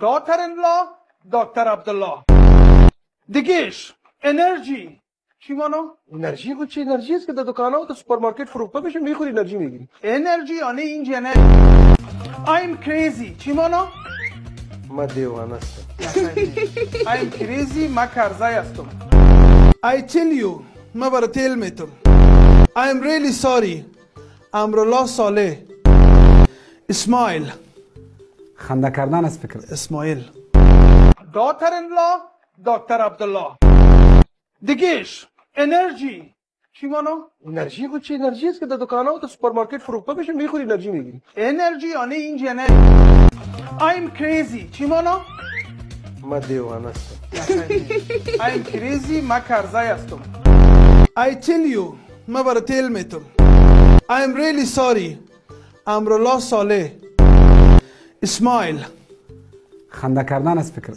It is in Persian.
daughter-in-law دکتر عبدالله. دیگهش انرژی چی مانو؟ انرژی خود چه انرژی است که در دکان‌ها و در سوپرمارکت فروخته بشه میخوری انرژی میگیری. انرژی یعنی اینجا نه. I'm crazy چی مانو؟ ما دیوانه هستم. I'm crazy ما کرزای هستم. I tell you ما برای تیل میتم. I'm really sorry. امرالله صالح. اسماعیل. خنده کردن از فکر. اسماعیل. daughter-in-law دکتر عبدالله. دیگهش انرژی چی مانو؟ انرژی خود چه انرژی است که در دکان‌ها و در سوپرمارکت فروخته بشه میخوری انرژی میگیری. انرژی یعنی اینجا نه. I'm crazy چی مانو؟ ما دیوانه هستم. I'm crazy ما کرزای هستم. I tell you ما برای تیل میتم. I'm really sorry. امرالله صالح. اسماعیل. خنده کردن از فکر.